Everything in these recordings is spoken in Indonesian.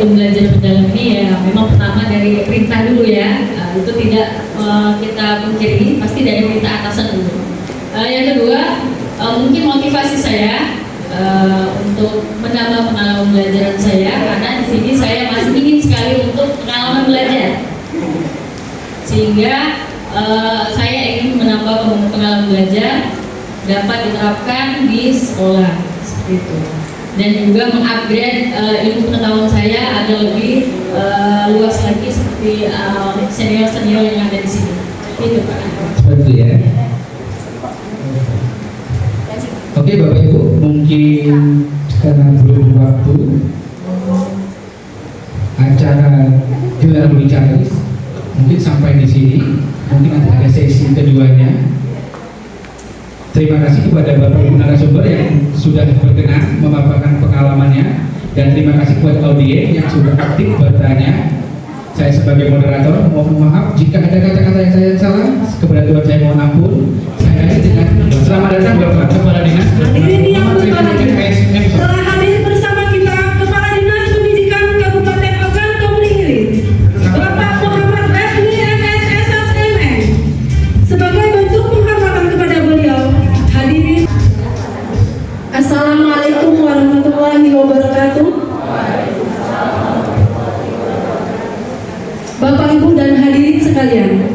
Belajar mendalam ini ya memang pertama dari perintah dulu ya, itu tidak kita pungkiri, pasti dari perintah atasan dulu. Yang kedua, mungkin motivasi saya untuk menambah pengalaman belajar saya, karena di sini saya masih ingin sekali untuk pengalaman belajar, sehingga saya ingin menambah pengalaman belajar dapat diterapkan di sekolah seperti itu. Dan juga mengupgrade ilmu pengetahuan saya agar lebih luas lagi seperti senior-senior yang ada di sini. Itu Pak. Seperti ya. Oke Bapak Ibu, mungkin karena belum waktu acara gelar bicara mungkin sampai di sini. Mungkin nanti ada sesi keduanya. Terima kasih kepada Bapak Ibu narasumber yang sudah berkenan memaparkan pengalamannya, dan terima kasih kepada audiens yang sudah aktif bertanya. Saya sebagai moderator mohon maaf jika ada kata-kata yang saya salah. Kepada Tuhan saya mohon ampun. Saya dengan selamat datang Bapak Kepala Dinas. Hadirin yang berbahagia, telah hadir bersama kita Kepala Dinas Pendidikan Kabupaten Ogan Komering Ilir, Bapak Muhammad Refli MS SSMN. Sebagai bentuk penghormatan kepada beliau, hadirin. Assalamualaikum warahmatullahi wabarakatuh. Bapak Ibu dan hadirin sekalian,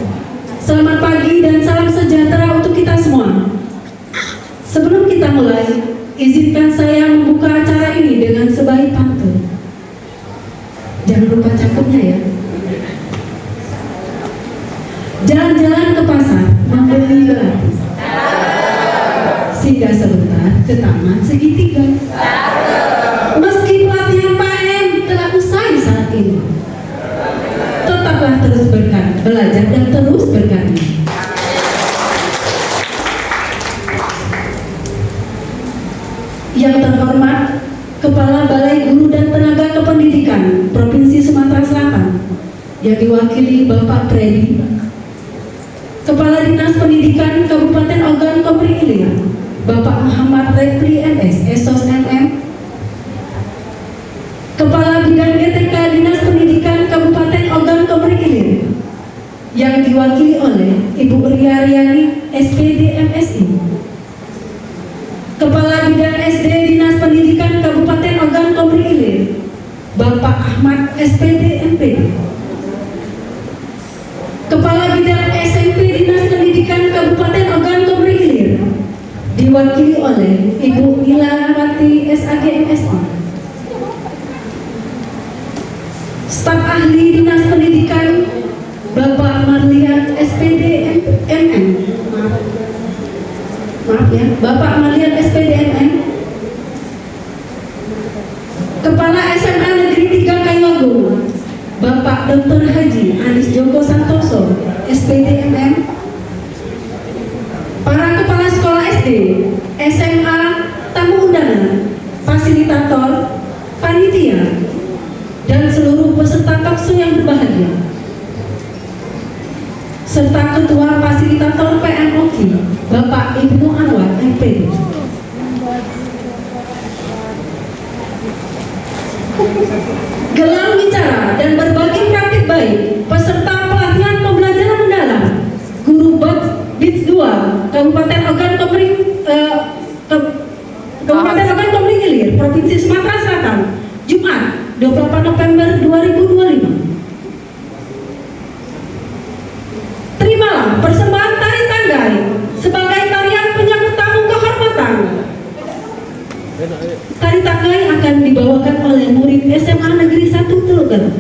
selamat pagi dan salam sejahtera untuk kita semua. Sebelum kita mulai, izinkan saya membuka acara ini dengan sebaik pantun. Jangan lupa cakupnya ya. Jalan-jalan ke pasar, membeli gratis. Singgah sebentar ke taman segitiga. Meski pelatihan PM telah usai saat ini, tetaplah terus belajar dan terus berkarya. Yang terhormat Kepala Balai Guru dan Tenaga Kependidikan Provinsi Sumatera Selatan yang diwakili Bapak Freddy, Kepala Dinas Pendidikan Kabupaten Ogan Komering Ilir Bapak Muhammad Refli MS SOSMM, Kepala Bidang GTK Dinas Pendidikan Kabupaten Ogan Komering Ilir yang diwakili oleh Ibu Ria Riani SPD MSI, Kepala Bidang SD Dinas Pendidikan Kabupaten Ogan Komering Ilir Bapak Ahmad SPD MPD, Kepala Bidang SMP Dinas Pendidikan Kabupaten Ogan Komering Ilir diwakili oleh Ibu Ilawati SAG MSI, Staf Ahli Dinas Pendidikan Bapak Marlian SPD MM, maaf ya, Bapak Marlian SPD MM, Kepala SMA Negeri 3 Kayuagung Bapak Dr. Haji Anis Joko Santoso SPD MM, para kepala sekolah SD, SMA, tamu undangan, fasilitator, panitia, dan seluruh peserta talkshow yang berbahagia, serta Ketua Fasilitator PMOK Bapak Ibnu Anwar MPD. Gelar bicara dan berbagi praktik baik peserta pelatihan pembelajaran mendalam Guru BITS 2 Kabupaten Ogan Komering Ilir Provinsi Sumatera Selatan Jumat 28 November 2025. Terimalah persembahan tari tanggai sebagai tarian penyambut tamu kehormatan. Tari tanggai akan dibawakan oleh murid SMA Negeri 1 Teluk Galuh.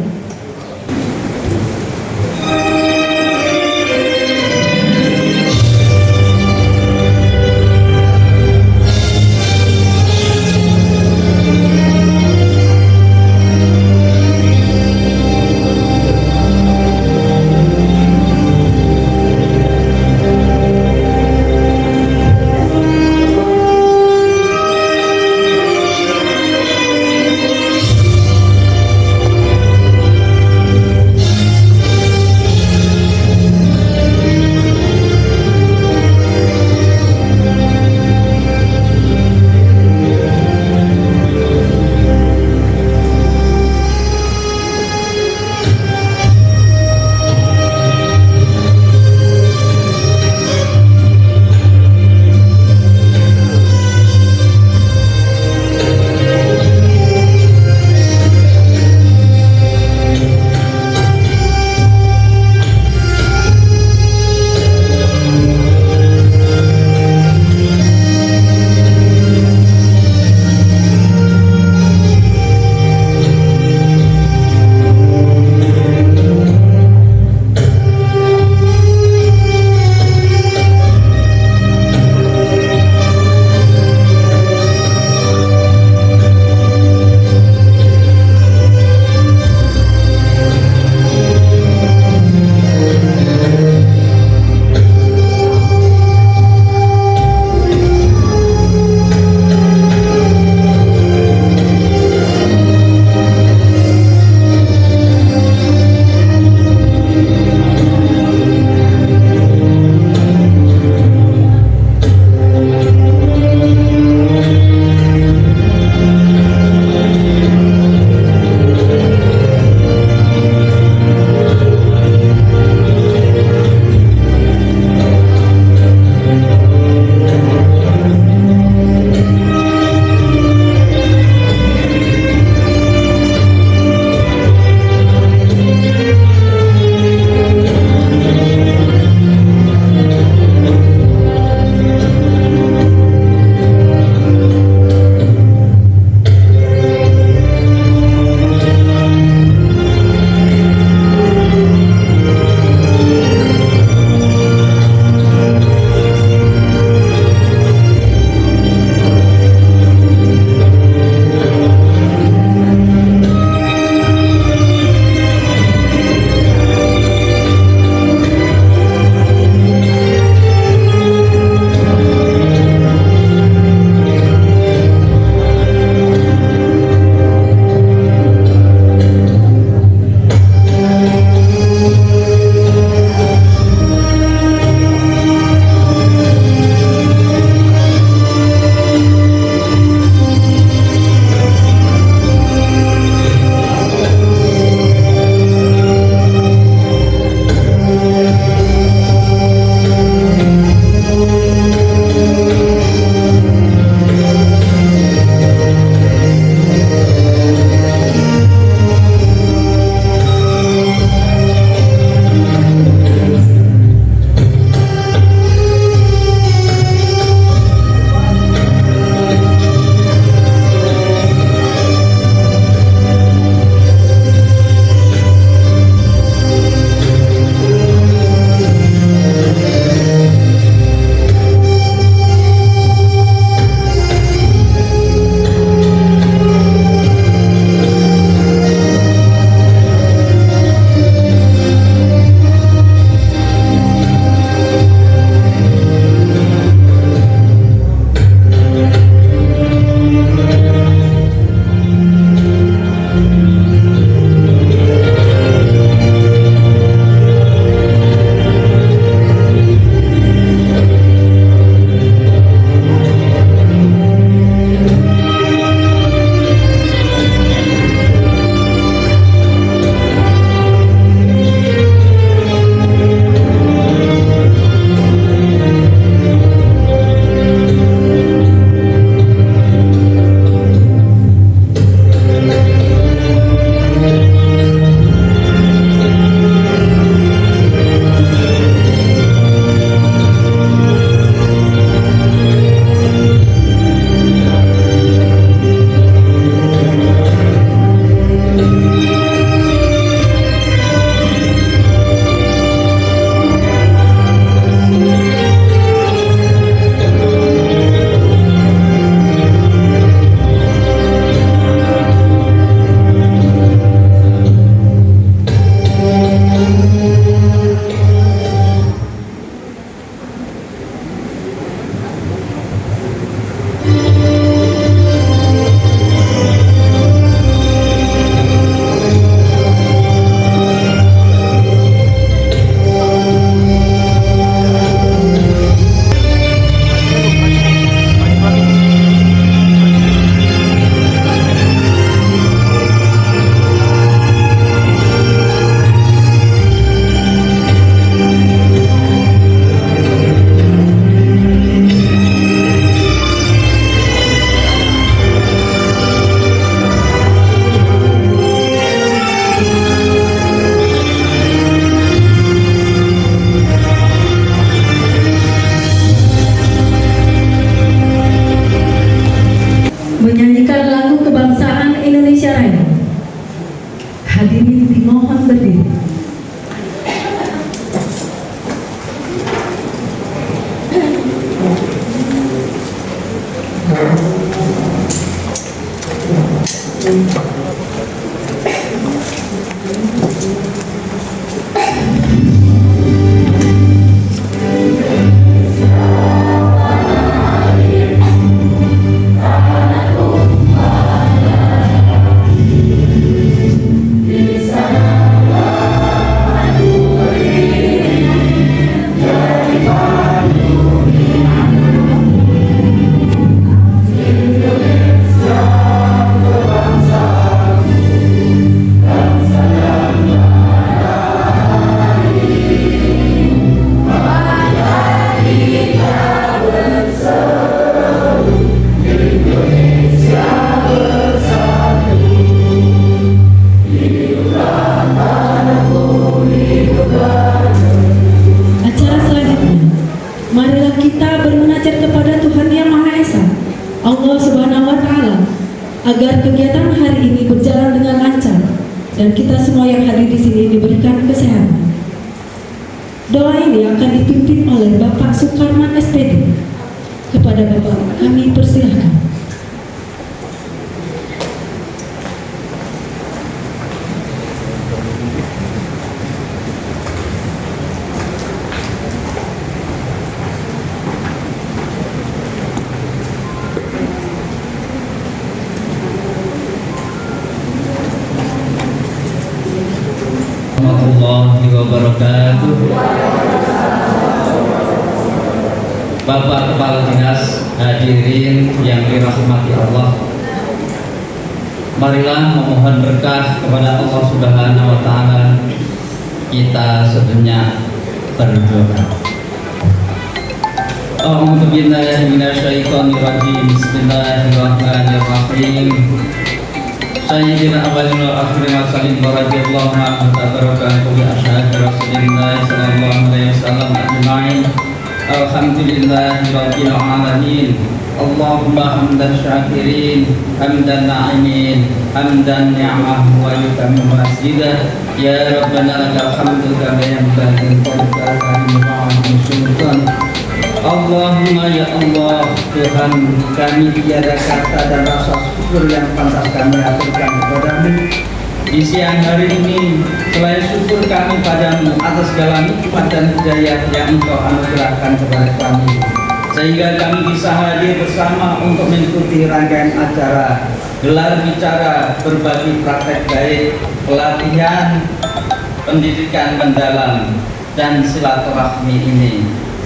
Hadirin dimohon berdiri. Acara selanjutnya, marilah kita bermunajat kepada Tuhan Yang Maha Esa, Allah Subhanahu wa Ta'ala, agar kegiatan hari ini berjalan dengan lancar dan kita semua yang hadir di sini diberikan kesehatan. Doa ini akan dipimpin oleh Bapak Sukarman SPD. Kepada Bapak kami persilahkan. Warahmatullahi wabarakatuh. Bapak Kepala Dinas, hadirin yang dirahmati Allah, marilah memohon berkah kepada Allah Subhanahu wa Ta'ala. Kita sejenak berdoa. A'udzu billahi minasyaitonir rajim. Bismillahirrahmanirrahim. Sayyidina awalin wa akhirin wa salim wa radiyallahu anhu tabarakatuhu bi ashabi Rasulillah sallallahu alaihi wasallam ajma'in. Alhamdulillahi rabbil alamin. Allahumma hamdan syakirin, hamdan na'imin, hamdan ni'mah wa yutammu masjidah. Ya Rabbana lakal hamdu kama yanbaghi li jalali sultan. Allahumma ya Allah, Tuhan kami tiada kata dan rasa syukur yang pantas kami aturkan kepadamu di siang hari ini, selain syukur kami padamu atas segala nikmat dan hidayah yang Engkau anugerahkan kepada kami, sehingga kami bisa hadir bersama untuk mengikuti rangkaian acara gelar bicara berbagi praktek baik, pelatihan pendidikan mendalam dan silaturahmi ini.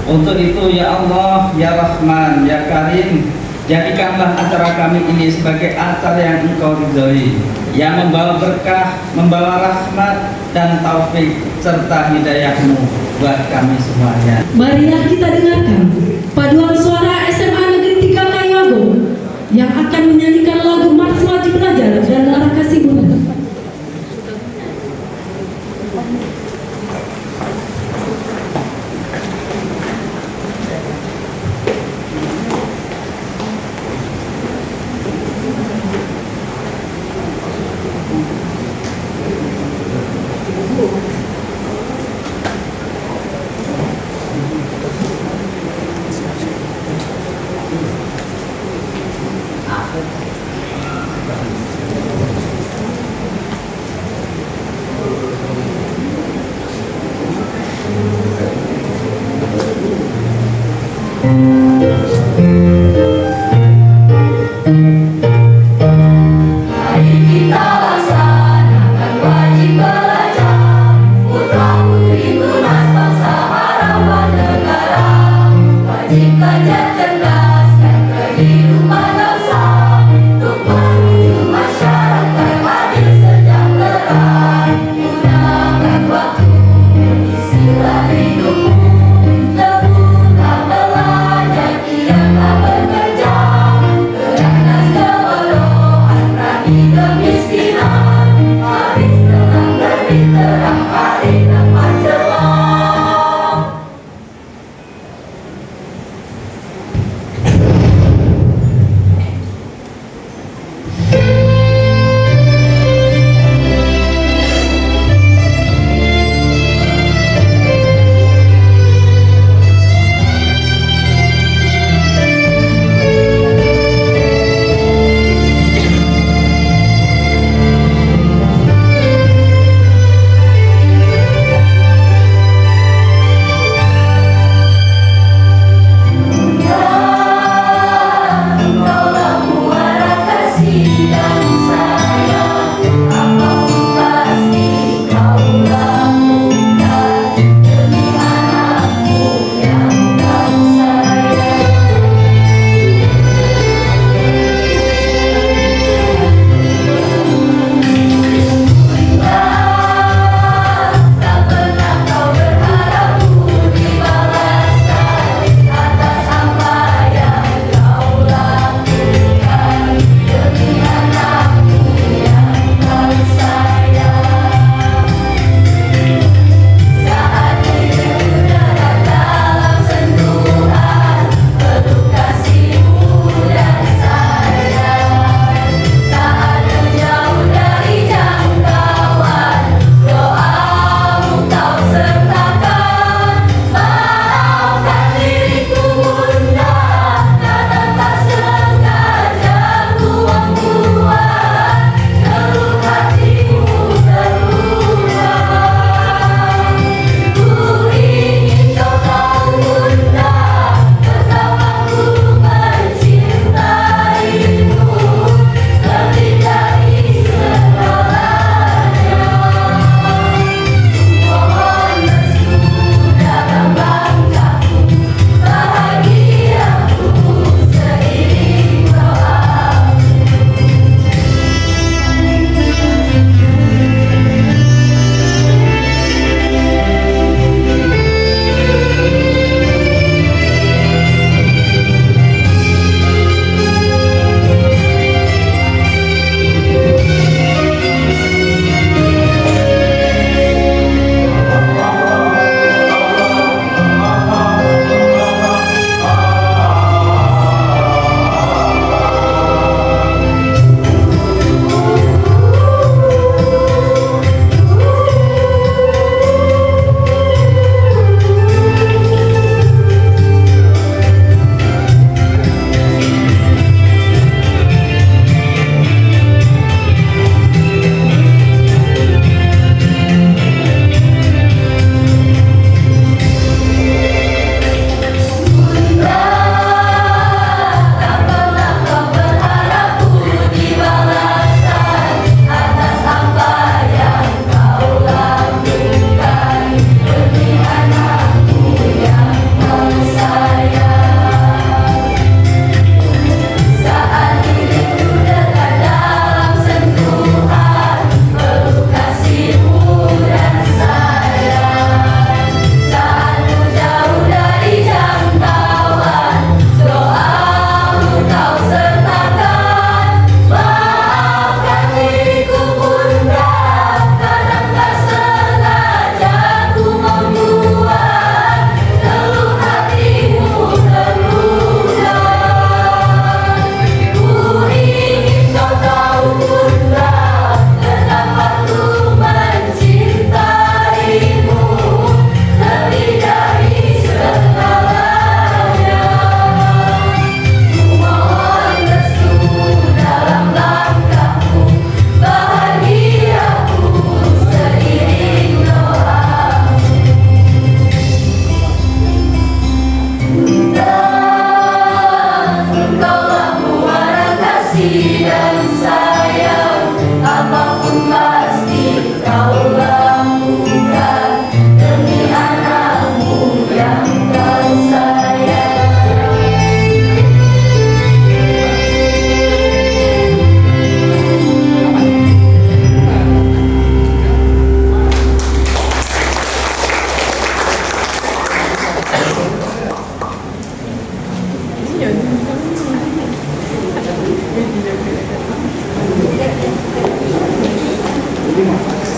Untuk itu ya Allah, ya Rahman, ya Karim, jadikanlah acara kami ini sebagai acara yang Engkau ridhoi, yang membawa berkah, membawa rahmat dan taufik serta hidayah-Mu buat kami semuanya. Marilah kita dengarkan paduan suara SMA Negeri 3 Kayago yang akan menyanyikan lagu Mars Wajib Belajar dan Lara Kasih Bunda.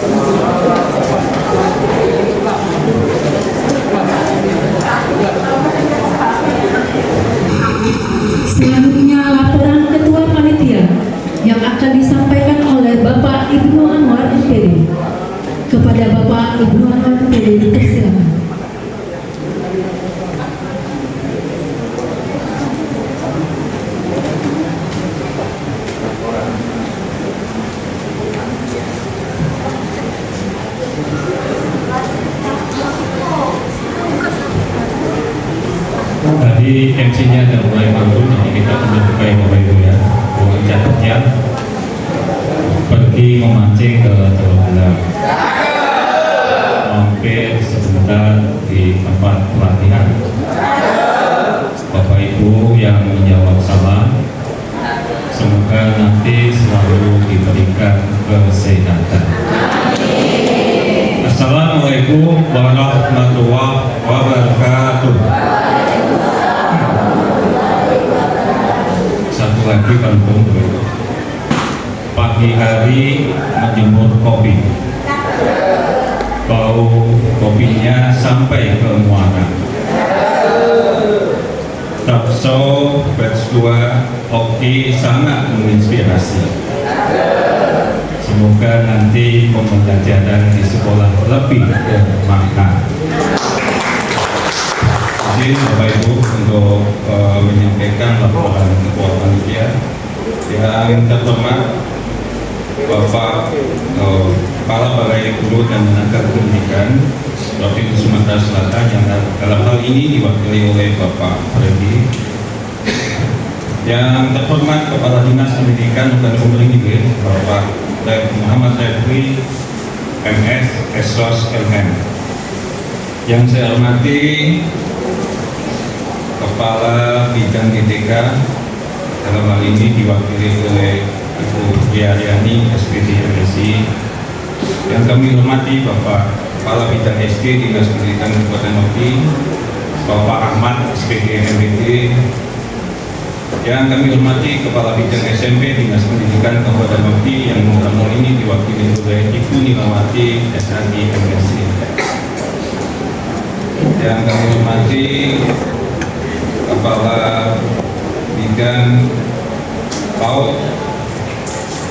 Selanjutnya laporan Ketua Panitia yang akan disampaikan oleh Bapak Ibnu Anwar MPD. Kepada Bapak Ibnu Anwar MPD dipersilakan. Tadi MC-nya ada mulai bagus, jadi kita buka ya Bapak Ibu ya. Bukan catatnya pergi memancing ke Teluk Belang. Mampir sebentar di tempat pelatihan. Bapak Ibu yang menjawab salah, semoga nanti selalu diberikan kesehatan. Assalamualaikum warahmatullahi wabarakatuh. Satu lagi pantun, pagi hari menjemur kopi, bau kopinya sampai ke muara. Talkshow batch 2 Oki sangat menginspirasi. Semoga nanti pembelajaran di sekolah lebih bermakna. Izin Bapak Ibu untuk menyampaikan laporan Ketua Panitia yang terhormat Bapak Kepala Balai Guru dan Tenaga Pendidikan Provinsi Sumatera Selatan yang dalam hal ini diwakili oleh Bapak Freddy, yang terhormat Kepala Dinas Pendidikan dan Pemberdayaan Hilir Bapak Muhammad Refri MS Esos LM, yang saya hormati Kepala Bidang GTK dalam hal ini diwakili oleh Ibu Diaryani SPD MSI, yang kami hormati Bapak Kepala Bidang SD Dinas Pendidikan Kabupaten Oki, Bapak Ahmad SPD MBD, yang kami hormati Kepala Bidang SMP Dinas Pendidikan Kabupaten Oki, yang dalam hal ini diwakili oleh Ibu Nilawati SAG MSI, yang kami hormati Kepala Bidang PAUD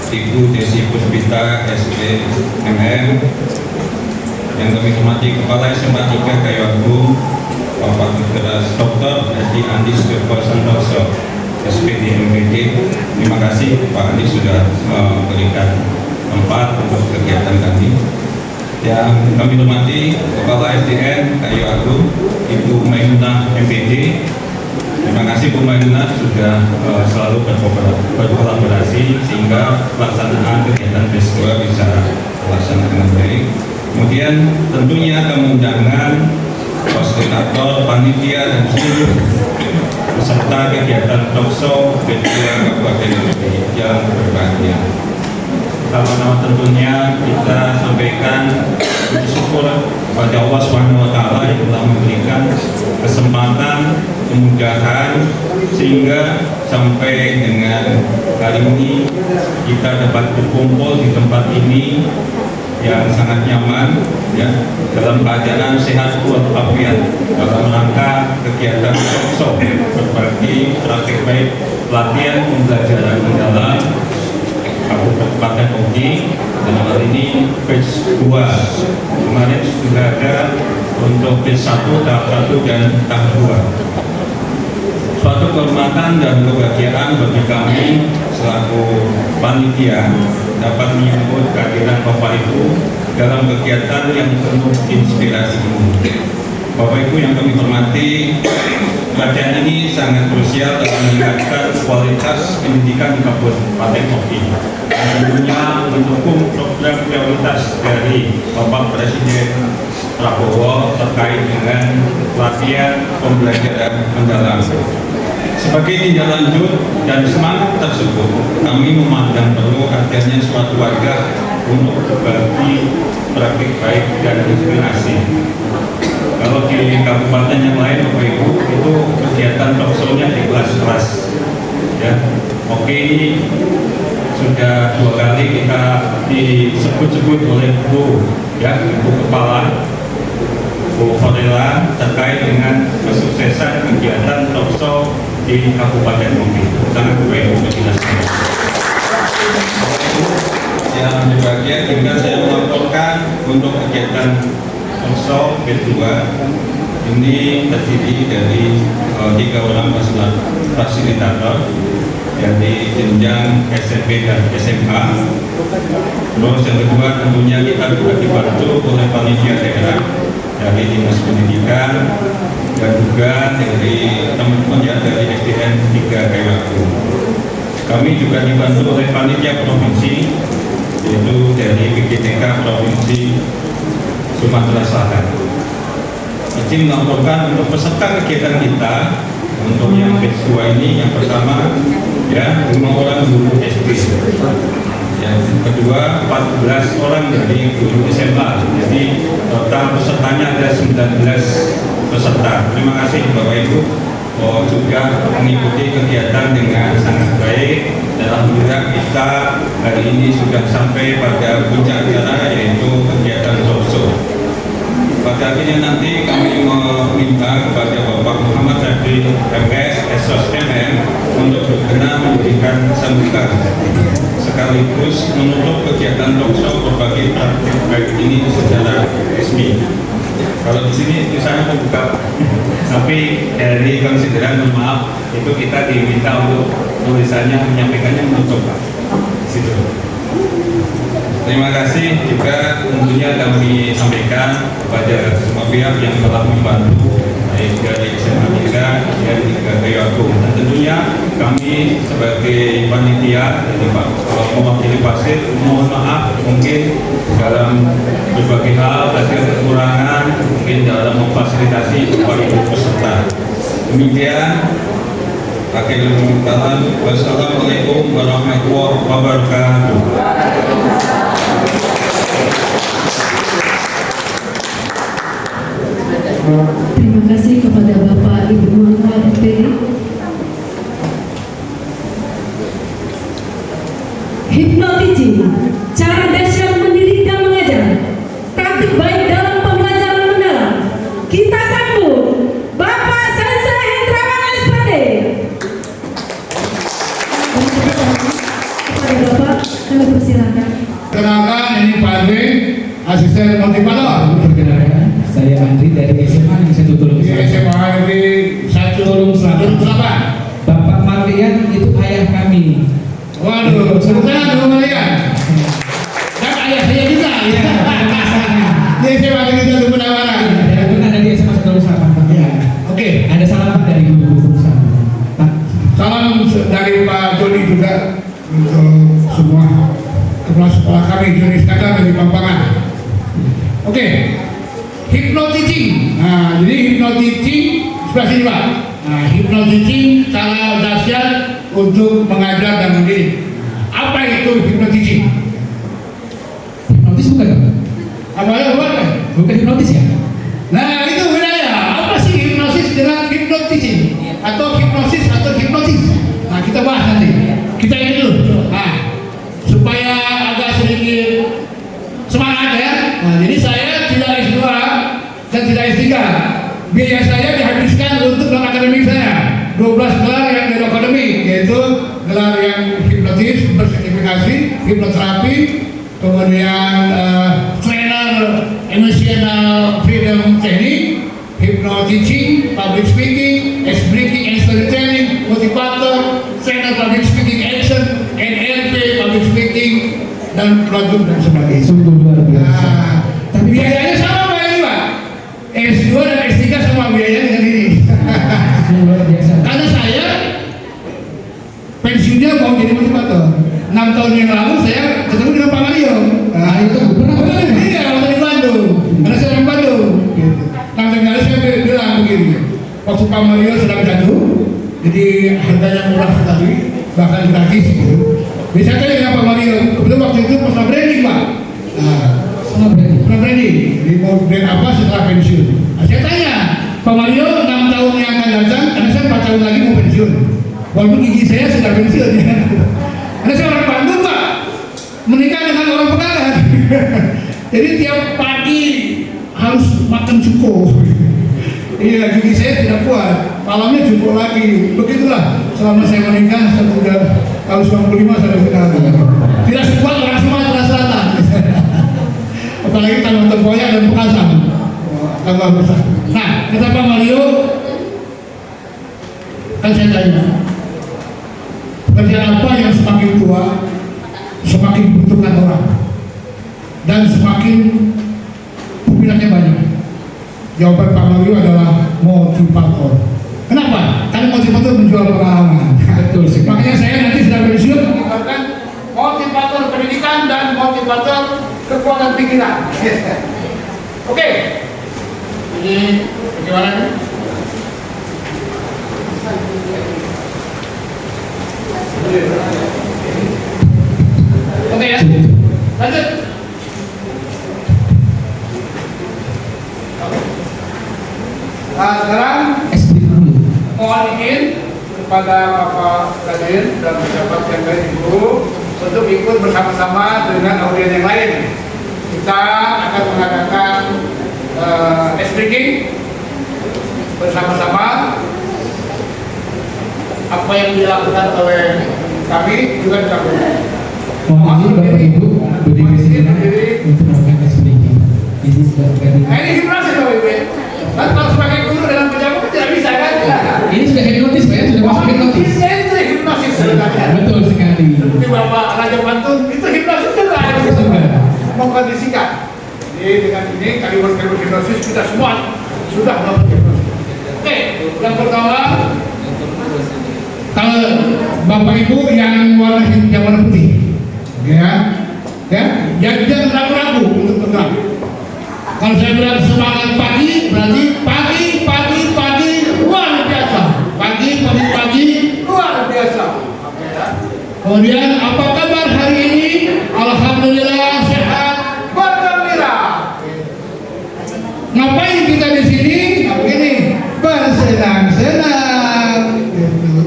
Ibu Desi Puspita SPMM, yang kami hormati Kepala SMA 3 Kayu Agung Bapak Dr. Edi Andi Stirko Santoso SPD MPD. Terima kasih Pak Andi sudah memberikan tempat untuk kegiatan kami. Yang kami hormati Kepala SDN Kayu Agung Ibu Maimunah MPD. Terima kasih Bu Maimunah sudah selalu berkolaborasi sehingga pelaksanaan kegiatan PES 2 bisa terlaksana dengan baik. Kemudian tentunya kemundangan fasilitator, panitia dan seluruh peserta kegiatan talkshow PES 2 Kabupaten Oki yang berbahagia. Pertama-tama tentunya kita sampaikan bersyukur kepada Allah SWT yang telah memberikan kesempatan, kemudahan sehingga sampai dengan hari ini kita dapat berkumpul di tempat ini yang sangat nyaman ya, dalam keadaan sehat walafiat dalam rangka kegiatan talkshow berbagi praktik baik pelatihan pembelajaran mendalam Kabupaten Oki. Dalam hal ini batch 2 kemarin sudah ada untuk batch 1, tahap 1 dan tahap 2. Suatu kehormatan dan kebahagiaan bagi kami selaku panitia dapat menyambut kehadiran Bapak Ibu dalam kegiatan yang penuh inspirasi ini. Bapak Ibu yang kami hormati, pelatihan ini sangat krusial dalam meningkatkan kualitas pendidikan di Kabupaten Oki. Tentunya mendukung program prioritas dari Bapak Presiden Prabowo terkait dengan pelatihan pembelajaran mendalam. Sebagai tindak lanjut dan semangat tersebut, kami memandang perlu adanya suatu wadah untuk berbagi praktik baik dan inspirasi. Kalau di kabupaten yang lain, Bapak Ibu, itu kegiatan talkshow-nya di kelas-kelas. Ya, oke, ini sudah 2 kali kita disebut-sebut oleh Bu, ya, Ibu Kepala, Bu Farela, terkait dengan kesuksesan kegiatan talkshow di Kabupaten Mungkin. Sangat baik untuk kita semua. Yang berbahagia juga saya melaporkan untuk kegiatan talkshow kedua ini terdiri dari 3 orang fasilitator dari jenjang SMP dan SMA. Terus yang kedua tentunya kita juga dibantu oleh panitia daerah dari Dinas Pendidikan dan juga dari teman-teman ya dari SDN 3 Kayu. Kami juga dibantu oleh panitia provinsi, yaitu dari PGTK Provinsi Sumatera Selatan. Izin melaporkan untuk peserta kegiatan kita untuk yang batch 2 ini, yang pertama ya 5 orang guru SD, yang kedua 14 orang dari guru SMA, jadi total pesertanya ada 19 peserta. Terima kasih Bapak Ibu juga mengikuti kegiatan dengan sangat baik. Alhamdulillah kita hari ini sudah sampai pada puncak acara, yaitu kegiatan talkshow. Pada akhirnya nanti kami meminta kepada Bapak Muhammad Sabri MS Esos MM untuk berkenan memberikan sambutan sekaligus menutup kegiatan talkshow berbagai praktik baik ini secara resmi. Kalau di sini tulisannya membuka, tapi dari konsideran mohon maaf itu kita diminta untuk tulisannya menyampaikannya menutup Pak. Situ. Terima kasih juga tentunya kami sampaikan kepada semua pihak yang telah membantu baik dari SMA 3 dan juga Kayu. Dan tentunya kami sebagai panitia dari Pak mewakili Pasir mohon maaf mungkin dalam berbagai hal ada kekurangan mungkin dalam memfasilitasi upaya peserta. Demikian. Wassalamualaikum warahmatullahi wabarakatuh. Terima kasih kepada Bapak Ibu Muhammad FPD. Hypnoteaching, cara dahsyat mendidik dan mengajar, praktik baik dalam pembelajaran mendalam. Kita sambut Bapak Sansa Hendrawan SPD. Kepada Bapak, kami persilakan. Kenalkan, ini Pak Andri, asisten motivator. Perkenalkan, saya Andri dari SMA yang 1 Tulung Di SMA Negeri 1 Tulung Selatan. Bapak Marlian itu ayah kami. Waduh, sebentar dulu Marian. Dan ayah saya juga. Ya. Di SMA Negeri 1 Penawaran. Ya, benar dari SMA 1 Tulung Selatan. Pak. Ya, oke. Ada salam dari guru-guru bersama. Pak. Salam dari Pak Joni juga untuk semua kepala sekolah kami Joni Iskandar dari Pampangan. Oke. Hypnoteaching. Nah, jadi hypnoteaching sebelah sini Pak. Nah, hypnoteaching cara dahsyat untuk mengajar dan mendidik. Apa itu hypnoteaching? Hipnotis bukan, Pak? Apa ya? Bukan hipnotis ya? Nah, itu bedanya. Apa sih hipnosis dengan hypnoteaching? Atau hipnosis atau hipnotis? Nah, kita bahas nanti. Kita ini dulu. Nah, supaya agak sedikit semangat ya. Nah, jadi saya tidak S2 dan tidak S3. Biaya saya dihabiskan untuk gelar akademik saya. 12 gelar yang dari akademik, yaitu gelar yang hipnotis bersertifikasi, hipnoterapi, kemudian trainer emotional freedom technique, hypnoteaching, public speaking, ice breaking and storytelling, motivator, trainer public speaking action, NLP, public speaking, dan pelajar dan sebagainya. Sungguh luar biasa. Nah, tapi biayanya sama Pak ini Pak. S2 dan S3 sama biayanya dengan ini. Sungguh luar biasa. Karena saya pensiunnya mau jadi motivator. 6 tahun yang lalu saya ketemu dengan Pak Mario. Nah, itu pernah Iya, waktu di Bandung. Karena saya orang Bandung. Gitu. Langsung kali saya bilang begini. Waktu Pak Mario sedang jatuh, jadi harganya murah sekali, bahkan gratis. Gitu. Jadi saya tanya dengan Pak Mario. Kebetulan waktu itu personal branding Pak. Nah, personal branding. Jadi mau brand apa setelah pensiun? Nah, saya tanya, Pak Mario 6 tahun yang akan datang, karena saya 4 tahun lagi mau pensiun. Walaupun gigi saya sudah pensiun ya. Karena saya orang Bandung Pak, Jadi tiap pagi harus makan cuko. Iya, gigi saya tidak kuat, malamnya cukup lagi. Begitulah selama saya menikah, saya sudah tahun 95 saya sudah tidak sekuat orang Sumatera Selatan. Apalagi tanah Tempoyak dan Pekasan. Tambah besar. Nah, kata Pak Mario, kan saya tanya, pekerjaan apa yang semakin tua semakin dibutuhkan orang dan semakin peminatnya banyak? Jawaban Pak Mario adalah motivator. Kenapa? Karena motivator menjual pengalaman. Betul sekali. Makanya saya nanti sudah pensiun mengibarkan motivator pendidikan dan motivator kekuatan pikiran. Oke. Ini bagaimana nih? Oke ya. Lanjut. Nah, sekarang mohon izin kepada Bapak Kadir dan pejabat yang lain Ibu untuk ikut bersama-sama dengan audien yang lain. Kita akan mengadakan ice breaking bersama-sama. Apa yang dilakukan oleh kami juga dilakukan. Mohon izin Bapak Ibu berdiri sejenak untuk melakukan speaking. Izin Bapak Ibu. Nah, ini hipnosis Bapak Ibu. Kan kalau sebagai guru dalam pejabat kan tidak bisa kan? Ini sudah hipnotis Pak ya, sudah masuk hipnotis. Itu hipnosis sebenarnya. Betul sekali. Seperti Bapak Raja Pantun itu hipnosis juga. Mengkondisikan. Jadi dengan ini kalimat hipnosis kita semua sudah melakukan hipnosis. Oke, yang pertama, kalau Bapak Ibu yang warna putih, ya, jangan ragu-ragu untuk pegang. Kalau saya bilang semangat pagi, berarti pagi luar biasa. Pagi luar biasa. Kemudian apa kabar hari ini? Alhamdulillah sehat, bergembira. Ngapain kita di sini? Begini, bersenang-senang.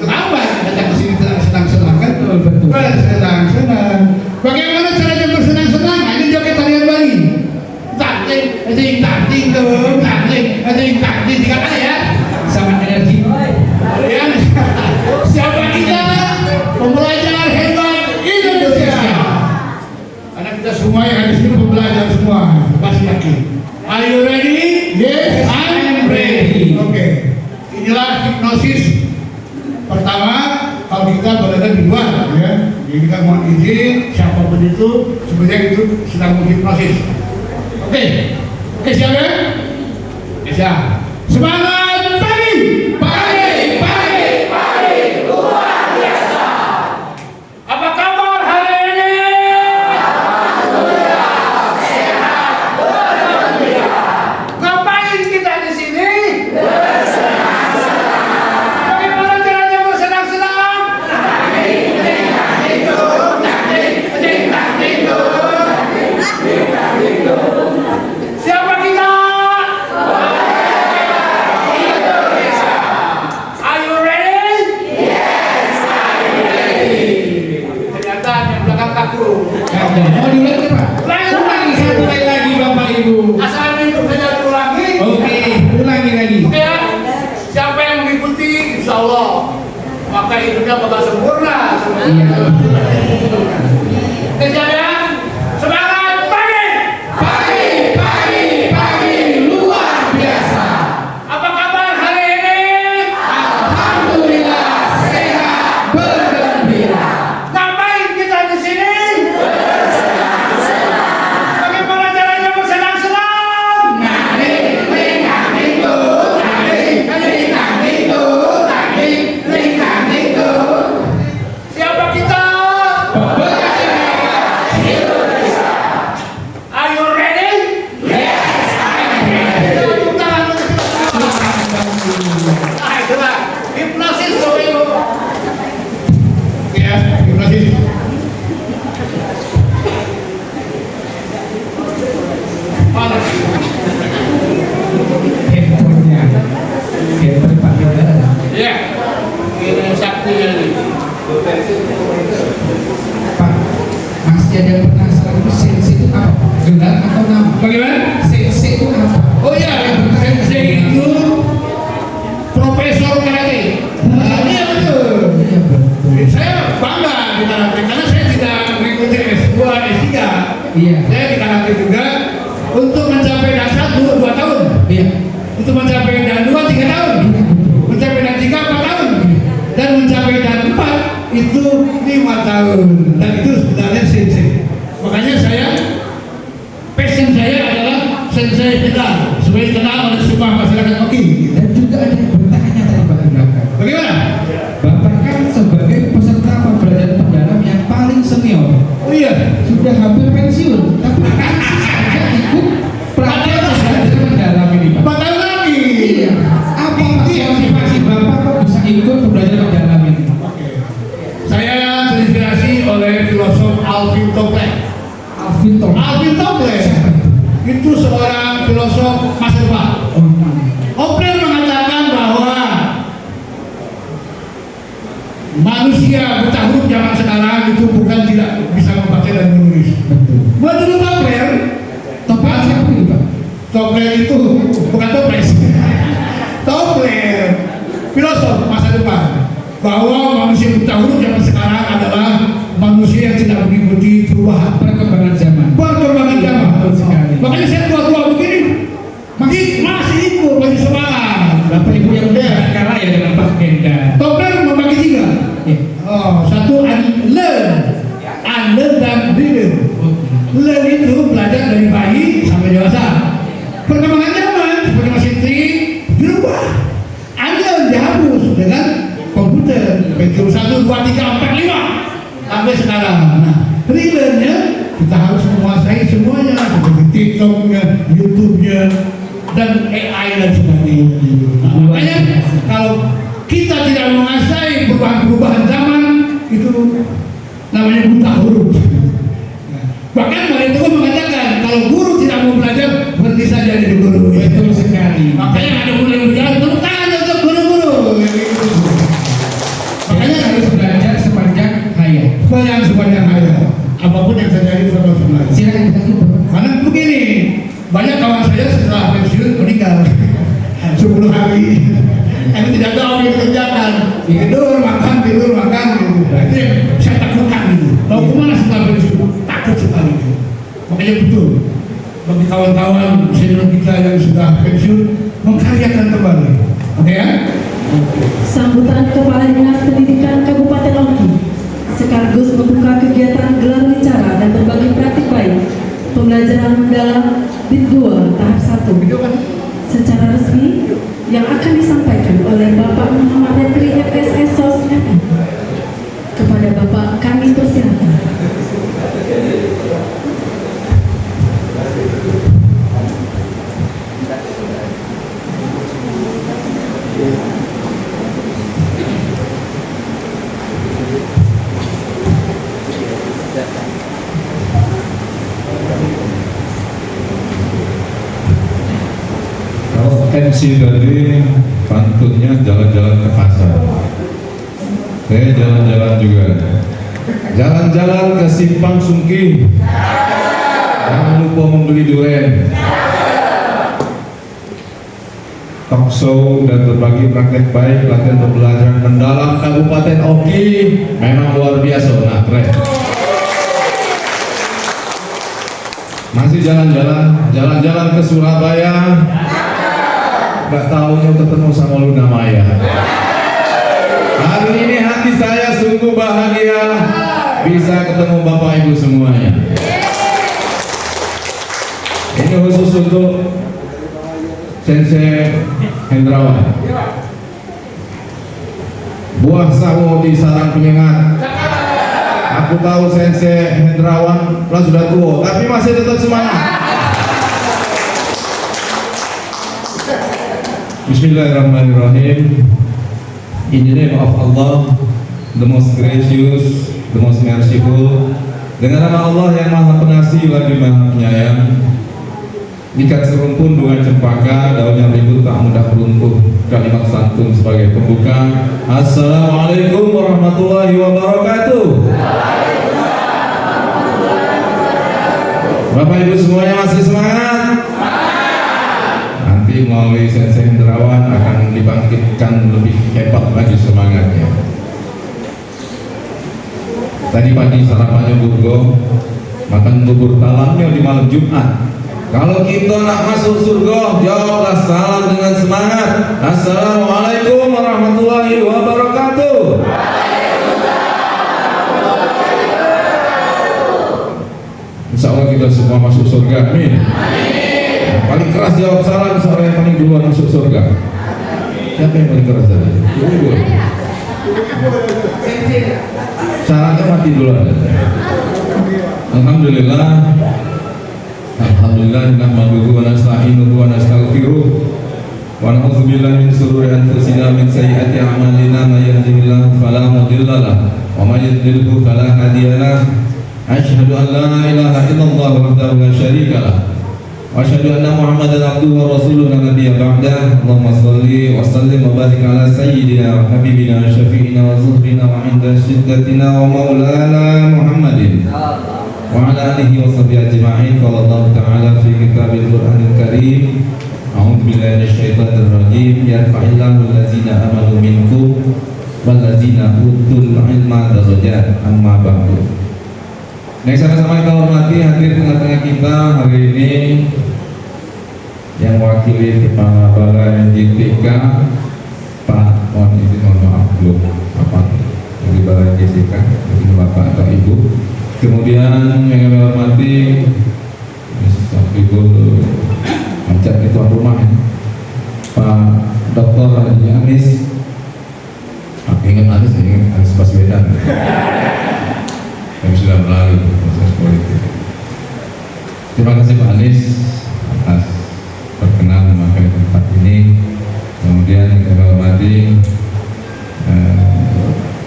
Kenapa datang ke sini senang-senang kan? Betul. Bersenang-senang. Bagaimana caranya bersenang-senang? Nah, ini joget tarian Bali. Tanding, tiga kali ya. Sama energi. Kemudian siapa kita? Pembelajar hebat Indonesia. Karena kita semua yang ada di sini pembelajar semua, pasti yakin. Are you ready? Yes, I'm ready. Oke. Inilah hipnosis pertama kalau kita berada di luar, ya. Jadi kita mohon izin siapapun itu sebenarnya itu sedang menghipnosis. Oke, siap ya? Siap. Semangat pagi, luar biasa. Apa kabar hari ini? Alhamdulillah, sehat, bergembira. Ngapain kita di sini? Bersenang-senang. Bagaimana caranya bersenang-senang? Siapa kita? Indonesia. Are you ready? Yes, I'm ready. Ternyata yang belakang kaku. Mau diulangi Pak? Ulangi satu kali lagi Bapak Ibu. Asal minum saja ulangi. Oke, ulangi lagi. Oke ya. Siapa yang mengikuti, insya Allah maka hidupnya bakal sempurna. Iya. Oke, siap ya? Semangat pagi. Luar biasa. Apa kabar hari ini? Alhamdulillah sehat, bergembira. Ngapain kita di sini? Bagaimana caranya bersenang-senang? Siapa kita? Bagaimana? Sensei itu apa? Oh iya, sensei itu profesor karate. Iya betul. Iya betul. Saya bangga di karate karena saya tidak mengikuti S2, S3. Iya. Saya di karate juga untuk mencapai dasar 2 tahun. Iya. Untuk mencapai dan 2 3 tahun. Mencapai dan 3 4 tahun. Dan mencapai dan 4 itu 5 tahun. Dan itu sebenarnya sensei. Makanya saya passion saya adalah sensei pedal supaya dikenal oleh semua masyarakat Oki. Dan juga ada yang bertanya tadi Pak di belakang. Bagaimana? Bapak kan sebagai peserta pembelajaran pendalam yang paling senior, Oh iya. sudah hampir pensiun, tapi masih saja ikut pelatihan pembelajaran pendalam ini Pak. 4 tahun lagi. Iya. Apa motivasi Bapak kok bisa ikut pembelajaran pendalam ini? Saya terinspirasi oleh filosof Alvin Toffler. Alvin Toffler. Alvin Toffler itu seorang filosof masa depan. Toffler mengatakan bahwa manusia buta huruf zaman sekarang itu bukan tidak bisa membaca dan menulis. Betul. Menurut Toffler, Toffler siapa ini Pak? Toffler itu bukan Toples. Toffler, filosof masa depan, bahwa manusia buta huruf zaman sekarang adalah manusia yang tidak mengikuti perubahan. Perkembangan zaman. Perkembangan zaman. Betul sekali. Makanya saya tua-tua begini masih ikut, masih semangat. Bapak Ibu yang udah kalah ya dengan Pak Genda. Toffler membagi 3. Ya. Satu unlearn dan relearn. Learn itu belajar dari bayi sampai dewasa. Perkembangan zaman seperti mesin trik dirubah. Unlearn dihapus dengan komputer. Pentium 1, 2, 3, 4, 5 sampai sekarang. Nah, relearn-nya kita harus menguasai semuanya seperti TikTok-nya, YouTube-nya, dan AI dan sebagainya. Nah, makanya kalau kita tidak menguasai perubahan-perubahan zaman itu namanya buta huruf. Bahkan Maria Teguh mengatakan kalau guru tidak mau belajar berhenti saja jadi guru. Betul sekali. Makanya ada guru yang berjalan tepuk tangan untuk guru-guru. Makanya harus belajar sepanjang hayat. Sepanjang hayat. Apapun yang terjadi kita harus belajar. Silakan ditanya Pak. Karena begini, banyak kawan saya setelah pensiun meninggal 10 hari. Karena tidak tahu yang dikerjakan. Tidur, makan, gitu. Nah, itu yang saya takutkan gitu. Kalau kemana setelah pensiun? Takut sekali gitu. Makanya betul, bagi kawan-kawan senior kita yang sudah pensiun, mengkaryakan kembali. Oke ya? Sambutan Kepala Dinas Pendidikan Kabupaten Oki sekaligus membuka kegiatan gelar bicara dan berbagi praktik baik pembelajaran mendalam BIT 2 tahap 1 secara resmi yang akan disampaikan oleh Bapak Muhammad Hendri FSS SOS MI. Kepada Bapak kami persilakan. Kalau MC tadi pantunnya jalan-jalan ke pasar. Saya jalan-jalan juga. Jalan-jalan ke Simpang Sungki. Jangan lupa membeli durian. Talk show dan berbagi praktek baik latihan pembelajaran mendalam Kabupaten Oki memang luar biasa. Nah, keren. Masih jalan-jalan ke Surabaya. Gak tahunya ketemu sama Luna Maya. Hari ini hati saya sungguh bahagia bisa ketemu Bapak Ibu semuanya. Ini khusus untuk Sensei Hendrawan. Buah sawo di sarang penyengat. Aku tahu Sensei Hendrawan sudah tua, tapi masih tetap semangat. Bismillahirrahmanirrahim. In the name of Allah, the most gracious, the most merciful. Dengan nama Allah yang maha pengasih lagi maha penyayang. Ikat serumpun bunga cempaka, daunnya ribut tak mudah runtuh. Kalimat santun sebagai pembuka. Assalamualaikum warahmatullahi wabarakatuh. Bapak Ibu semuanya masih semangat? melalui Sensei Hendrawan akan dibangkitkan lebih hebat lagi semangatnya. Tadi pagi sarapannya burgo, makan bubur talamnya di malam Jumat. Kalau kita nak masuk surga, jawablah salam dengan semangat. Assalamualaikum warahmatullahi wabarakatuh. Insya Allah kita semua masuk surga, amin. Paling keras jawab salam seorang yang paling duluan masuk surga. Siapa yang paling keras tadi? Dulu. Syaratnya mati duluan. Alhamdulillah. Alhamdulillah nahmaduhu wa nasta'inuhu wa nastaghfiruh wa na'udzu billahi min shururi anfusina min sayyiati a'malina may yahdihillahu fala mudilla lahu wa may yudlilhu fala hadiya lahu. Asyhadu an la ilaha illallah wahdahu la syarika lahu wa asyhadu anna Muhammadan abduhu wa rasuluhu la nabiyya ba'dah. Allahumma shalli wa sallim wa barik ala sayyidina wa habibina wa syafi'ina wa zuhrina wa 'inda shiddatina wa maulana Muhammadin wa ala alihi wa sahbihi ajma'in. Qala Allah ta'ala fi kitabil Qur'anil Karim, a'udzu billahi minasyaitonir rajim, yarfa'illahu allazina amanu minkum wal ladzina utul ilma darajat, amma ba'du. Yang sama-sama kita hormati hadir tengah-tengah kita hari ini yang mewakili Kepala Balai JTK Pak, mohon izin, mohon maaf belum apa dari Balai JTK, mungkin Bapak atau Ibu. Kemudian yang kami hormati Ibu Macet Tuan Rumah ya, Pak Dr. Haji Anies. Aku ingat Anies, Anies Baswedan. Kami sudah melalui proses politik. Terima kasih Pak Anies atas berkenan memakai tempat ini. Kemudian yang kami hormati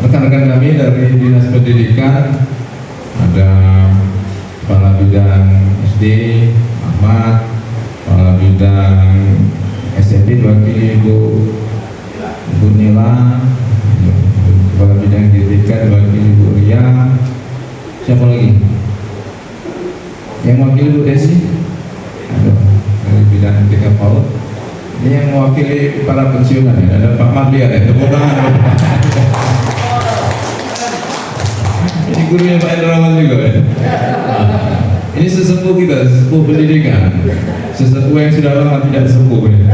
rekan-rekan kami dari Dinas Pendidikan, ada Kepala Bidang SD Ahmad, Kepala Bidang SMP diwakili Ibu Nila, Kepala Bidang JTK diwakili Ibu Ria. Siapa lagi? Yang mewakili Bu Desi? Ada dari bidang JTK PAUD. Ini yang mewakili para pensiunan ya. Ada Pak Marlian ya. Tepuk tangan. Ini gurunya Pak Hendrawan juga ya. Ini sesepuh kita, sesepuh pendidikan, sesepuh yang sudah lama tidak sepuh ya.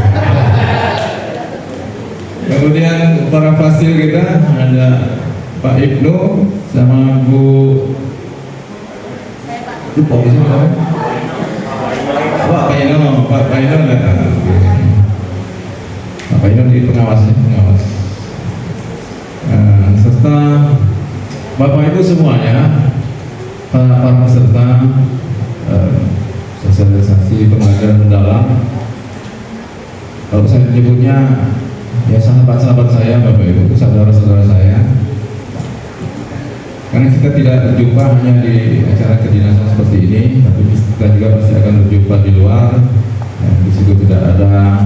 Kemudian para fasil kita ada Pak Ibnu sama Bu lupa siapa? Pak Paino, Pak Paino di pengawasnya, pengawas. Serta Bapak Ibu semuanya, para peserta sosialisasi pembelajaran mendalam. Kalau saya menyebutnya ya sahabat-sahabat saya, Bapak Ibu, saudara-saudara saya. Karena kita tidak berjumpa hanya di acara kedinasan seperti ini, tapi kita juga pasti akan berjumpa di luar. Di situ tidak ada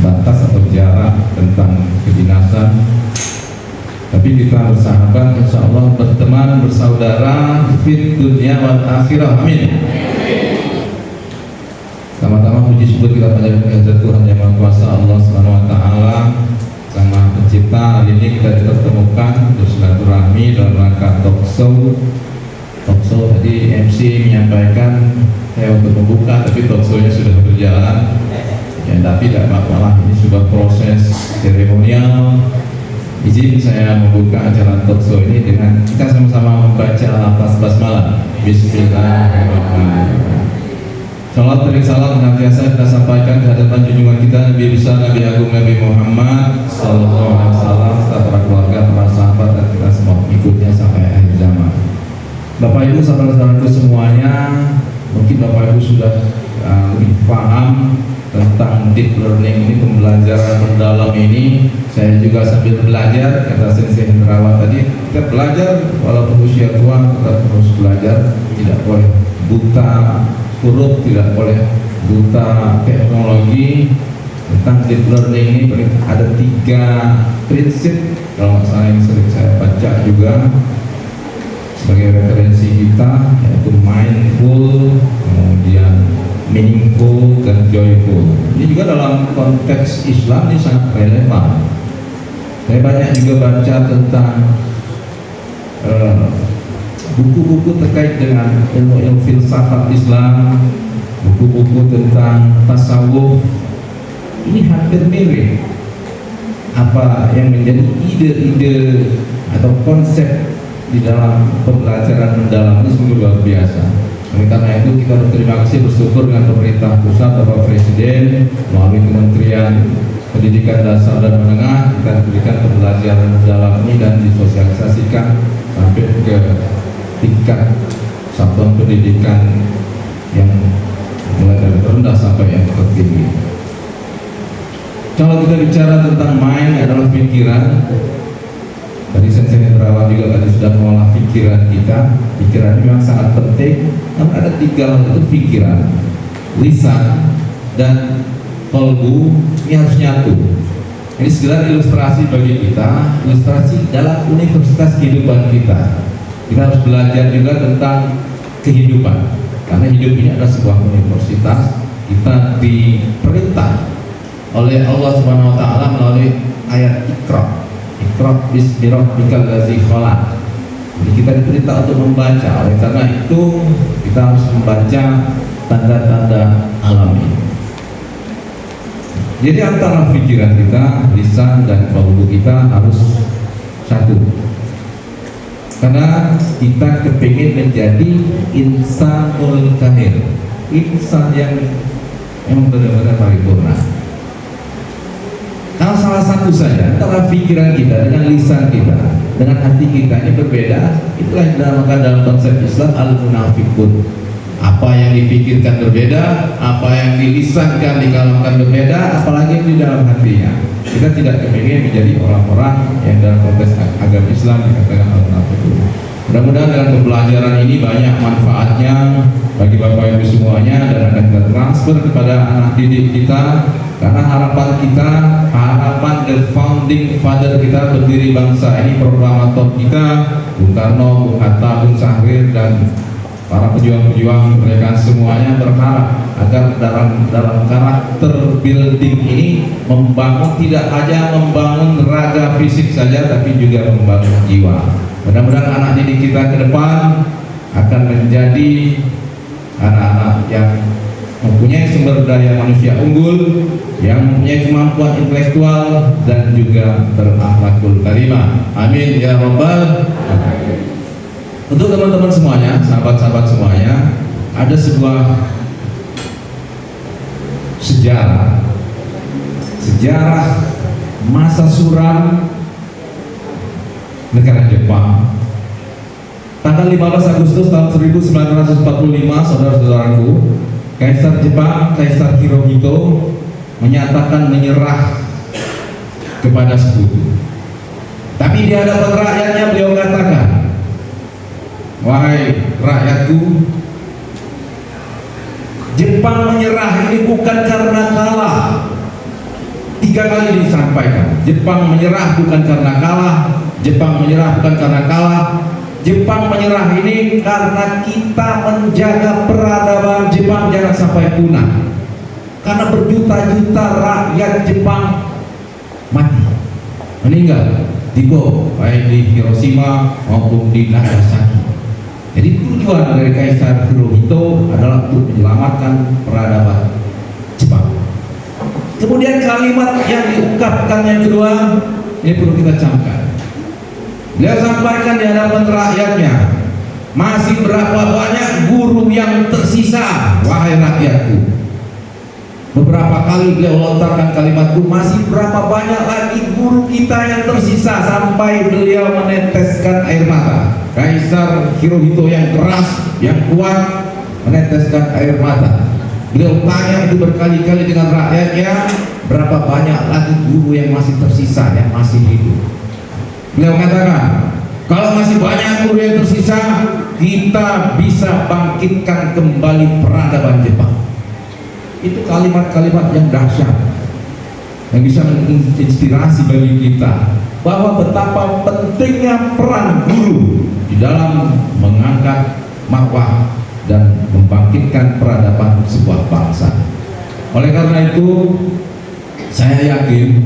batas atau jarak tentang kedinasan. Tapi kita bersahabat, insya Allah berteman, bersaudara fit dunia wal akhirah, amin. Sama-sama puji syukur kita panjatkan kehadirat Tuhan Yang Maha Kuasa Allah Subhanahu Wa Taala, Sang Maha Pencipta. Hari ini kita dipertemukan bersilaturahmi dalam rangka talkshow. Talkshow tadi MC menyampaikan untuk membuka, tapi talkshow-nya sudah berjalan. Ya, tapi tidak apa-apa, ini sudah proses seremonial. Izin saya membuka acara talkshow ini dengan kita sama-sama membaca lafaz basmalah. Bismillahirrahmanirrahim. Salam dan salam senantiasa kita sampaikan ke hadapan junjungan kita Nabi besar Nabi Agung Nabi Muhammad sallallahu alaihi wasallam, serta para keluarga, para sahabat dan kita semua pengikutnya sampai akhir zaman. Bapak Ibu, saudara-saudaraku semuanya, mungkin Bapak Ibu sudah lebih paham tentang deep learning ini, pembelajaran mendalam ini. Saya juga sambil belajar, kata Sensei Hendrawan tadi, kita belajar walaupun usia tua tetap terus belajar, tidak boleh buta huruf, tidak boleh buta teknologi. Tentang deep learning ini ada 3 prinsip kalau nggak salah yang sering saya baca juga sebagai referensi kita, yaitu mindful, kemudian meaningful dan joyful. Ini juga dalam konteks Islam ini sangat relevan. Saya banyak juga baca tentang buku-buku terkait dengan ilmu filsafat Islam, buku-buku tentang tasawuf. Ini hampir mirip apa yang menjadi ide-ide atau konsep di dalam pembelajaran mendalam ini sungguh luar biasa. Oleh karena itu kita berterima kasih, bersyukur dengan pemerintah pusat, Bapak Presiden melalui Kementerian Pendidikan Dasar dan Menengah kita berikan pembelajaran mendalam ini dan disosialisasikan sampai ke tingkat satuan pendidikan yang mulai dari terendah sampai yang tertinggi. Kalau kita bicara tentang mind adalah pikiran, tadi Sensei Hendrawan juga tadi sudah mengolah pikiran kita. Pikiran memang sangat penting, namun ada 3 hal itu: pikiran, lisan, dan kolbu. Ini harus nyatu. Ini sekedar ilustrasi bagi kita, ilustrasi dalam universitas kehidupan kita. Kita harus belajar juga tentang kehidupan, karena hidup ini adalah sebuah universitas. Kita diperintah oleh Allah Subhanahu wa taala melalui ayat Iqra. Iqra bismi rabbikal ladzi khalaq. Jadi kita diperintah untuk membaca. Oleh karena itu kita harus membaca tanda-tanda alam ini. Jadi antara pikiran kita, lisan dan kalbu kita harus satu. Karena kita kepingin menjadi insanul kamil, insan yang benar-benar paripurna. Kalau salah satu saja antara pikiran kita dengan lisan kita, dengan hati kita ini berbeda, itulah yang dinamakan dalam konsep Islam al-munafiqun. Apa yang dipikirkan berbeda, apa yang dilisankan, dikalamkan berbeda, apalagi yang di dalam hatinya. Kita tidak kepingin menjadi orang-orang yang dalam konteks agama Islam dikatakan al-munafiqun. Mudah-mudahan dengan pembelajaran ini banyak manfaatnya bagi Bapak Ibu semuanya dan akan kita transfer kepada anak didik kita. Karena harapan kita, harapan the founding father kita, berdiri bangsa ini, proklamator kita, Bung Karno, Bung Hatta, Bung Sahrir, dan para pejuang-pejuang mereka semuanya berharap agar dalam karakter building ini membangun, tidak hanya membangun raga fisik saja, tapi juga membangun jiwa. Mudah-mudahan anak didik kita ke depan akan menjadi anak-anak yang mempunyai sumber daya manusia unggul, yang mempunyai kemampuan intelektual dan juga berakhlakul karimah. Amin ya rabbal alamin. Untuk teman-teman semuanya, sahabat-sahabat semuanya, ada sebuah sejarah masa suram negara Jepang. Tanggal 15 Agustus tahun 1945, saudara-saudaraku, Kaisar Jepang, Kaisar Hirohito menyatakan menyerah kepada sekutu. Tapi di hadapan rakyatnya beliau katakan, wahai rakyatku, Jepang menyerah ini bukan karena kalah. 3 kali disampaikan, Jepang menyerah bukan karena kalah, Jepang menyerah bukan karena kalah. Jepang menyerah ini karena kita menjaga peradaban Jepang jangan sampai punah. Karena berjuta-juta rakyat Jepang mati, meninggal, dibom, baik di Hiroshima maupun di Nagasaki. Jadi tujuan dari Kaisar Hirohito adalah untuk menyelamatkan peradaban Jepang. Kemudian kalimat yang diungkapkan yang kedua, ini perlu kita camkan. Beliau sampaikan di hadapan rakyatnya, masih berapa banyak guru yang tersisa, wahai rakyatku. Beberapa kali beliau lontarkan kalimat itu, masih berapa banyak lagi guru kita yang tersisa, sampai beliau meneteskan air mata. Kaisar Hirohito yang keras, yang kuat, meneteskan air mata. Beliau tanya itu berkali-kali dengan rakyatnya, berapa banyak lagi guru yang masih tersisa, yang masih hidup. Beliau katakan, kalau masih banyak guru yang tersisa, kita bisa bangkitkan kembali peradaban Jepang. Itu kalimat-kalimat yang dahsyat, yang bisa menginspirasi bagi kita bahwa betapa pentingnya peran guru di dalam mengangkat marwah dan membangkitkan peradaban sebuah bangsa. Oleh karena itu, saya yakin